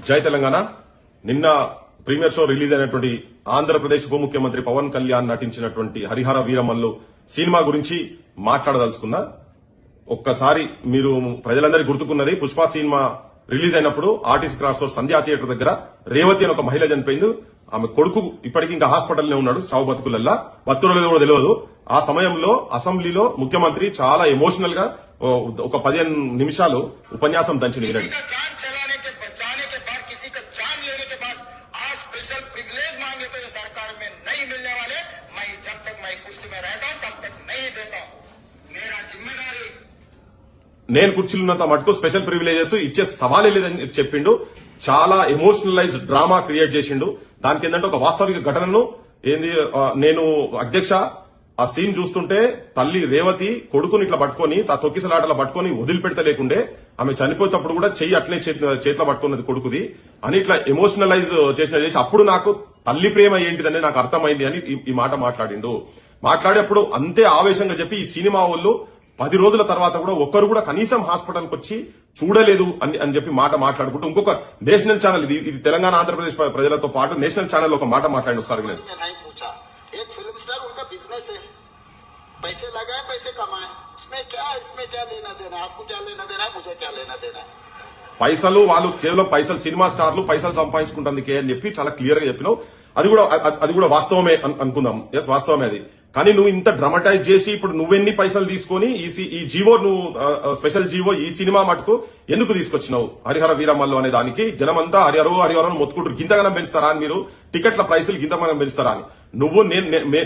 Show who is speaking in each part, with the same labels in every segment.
Speaker 1: జై తెలంగాణ. నిన్న premiere show release అయినటువంటి ఆంధ్రప్రదేశ్ ఉప ముఖ్యమంత్రి పవన్ కళ్యాణ్ నటించినటువంటి హరిహర వీరమల్లు సినిమా గురించి మాట్లాడదలుచుకున్నా. ఒక్కసారి మీరు ప్రజలందరికీ గుర్తుకున్నది, పుష్ప సినిమా రిలీజ్ అయినప్పుడు ఆర్టీసీ క్రాస్ రోడ్ సంధ్యా థియేటర్ దగ్గర రేవతి అని ఒక మహిళ చనిపోయింది. ఆమె కొడుకు ఇప్పటికీ ఇంకా హాస్పిటల్నే ఉన్నాడు, చావు బతుకులల్లా, బతుకులలో కూడా తెలియదు. ఆ సమయంలో అసెంబ్లీలో ముఖ్యమంత్రి చాలా ఎమోషనల్ గా ఒక 15 నిమిషాలు ఉపన్యాసం దంచి వినండి. నేను కుర్చీలున్నంత మటుకు స్పెషల్ ప్రివిలేజెస్ ఇచ్చే సవాలే లేదని చెప్పిండు. చాలా ఎమోషనలైజ్ డ్రామా క్రియేట్ చేసిండు. దానికి ఏంటంటే ఒక వాస్తవిక ఘటనను నేను అధ్యక్ష ఆ సీన్ చూస్తుంటే తల్లి రేవతి కొడుకుని ఇట్లా పట్టుకొని తొక్కిసలాటలా పట్టుకొని వదిలిపెడతలేకుండే, ఆమె చనిపోయేటప్పుడు కూడా చెయ్యి అట్లే చేతిలో పట్టుకున్నది కొడుకుది అని ఇట్లా ఎమోషనలైజ్ చేసి అప్పుడు నాకు తల్లి ప్రేమ ఏంటిదని నాకు అర్థమైంది అని ఈ మాట మాట్లాడిండు. మాట్లాడేప్పుడు అంతే ఆవేశంగా చెప్పి ఈ సినిమా వాళ్ళు 10 రోజుల తర్వాత కూడా ఒక్కరు కూడా కనీసం హాస్పిటల్కి వచ్చి చూడలేదు అని చెప్పి మాట్లాడుకుంటూ ఇంకొక నేషనల్ ఛానల్, ఇది తెలంగాణ ఆంధ్రప్రదేశ్ ప్రజలతో పాటు నేషనల్ ఛానల్ ఒక మాట మాట్లాడి ఒకసారి నేను
Speaker 2: पैसे लगाए पैसे कमाए, इसमें क्या लेना देना, आपको क्या लेना देना है, मुझे क्या लेना देना है.
Speaker 1: పైసలు వాళ్ళు కేవలం పైసలు, సినిమా స్టార్లు పైసలు సంపాదించుకుంటానికి అని చెప్పి చాలా క్లియర్ గా చెప్పినావు. అది కూడా వాస్తవమే అనుకుందాం. ఎస్, వాస్తవమే అది. కానీ నువ్వు ఇంత డ్రామటైజ్ చేసి ఇప్పుడు నువ్వెన్ని పైసలు తీసుకొని ఈ జీవో, నువ్వు స్పెషల్ జీవో ఈ సినిమా మటుకు ఎందుకు తీసుకొచ్చినావు? హరిహర వీరమల్లు అనే దానికి జనమంతా హరిహరో మొత్తుకుంటారు. గింతగనం పెంచుతారా అని, మీరు టికెట్ల ప్రైసులు గింతగనం పెంచుతారా అని. నువ్వు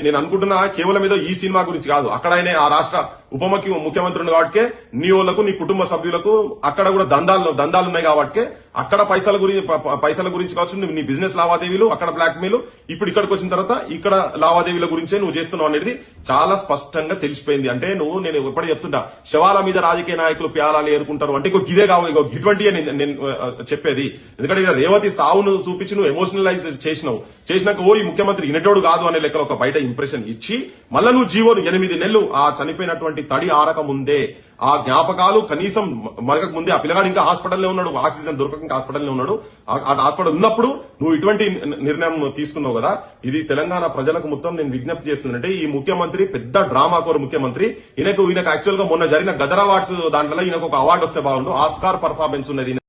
Speaker 1: నేను అనుకుంటున్నా కేవలం ఏదో ఈ సినిమా గురించి కాదు, అక్కడ ఆ రాష్ట్ర ఉప ముఖ్యమంత్రి కాబట్టి నీ వాళ్ళకు, నీ కుటుంబ సభ్యులకు అక్కడ కూడా దందాలు ఉన్నాయి కాబట్టి అక్కడ పైసల గురించి కావచ్చు, నీ బిజినెస్ లావాదేవీలు, అక్కడ బ్లాక్ మెయిల్, ఇప్పుడు ఇక్కడికి వచ్చిన తర్వాత ఇక్కడ లావాదేవీల గురించే నువ్వు చేస్తున్నావు అనేది చాలా స్పష్టంగా తెలిసిపోయింది. అంటే నేను ఎప్పుడు చెప్తుంటా, శవాల మీద రాజకీయ నాయకులు ప్యాలాలు ఏరుకుంటారు అంటే ఇదే కావు, ఇటువంటి నేను చెప్పేది. ఎందుకంటే ఇక్కడ రేవతి సావును చూపించి నువ్వు ఎమోషనలైజ్ చేసినాక ఈ ముఖ్యమంత్రి ఇనటోడు కాదు అనే లెక్కలో ఒక బయట ఇంప్రెషన్ ఇచ్చి మళ్ళా నువ్వు జీవోను 8 నెలలు ఆ చనిపోయినటువంటి తడి ఆరక ముందే, ఆ జ్ఞాపకాలు కనీసం మరగక ముందే, ఆ పిల్లగాడు ఇంకా హాస్పిటల్లో ఉన్నాడు, ఆక్సిజన్ దొరకక ఇంకా హాస్పిటల్లో ఉన్నాడు, ఆ హాస్పిటల్ ఉన్నప్పుడు నువ్వు ఇటువంటి నిర్ణయం తీసుకున్నావు కదా. ఇది తెలంగాణ ప్రజలకు మొత్తం నేను విజ్ఞప్తి చేస్తుందంటే, ఈ ముఖ్యమంత్రి పెద్ద డ్రామా కోరు ముఖ్యమంత్రి. ఈయనకు యాక్చువల్ గా మొన్న జరిగిన గదర్ అవార్డ్స్ దాంట్లో ఈయనకు ఒక అవార్డు వస్తే బాగుండు, ఆస్కార్ పర్ఫార్మెన్స్ ఉన్నది.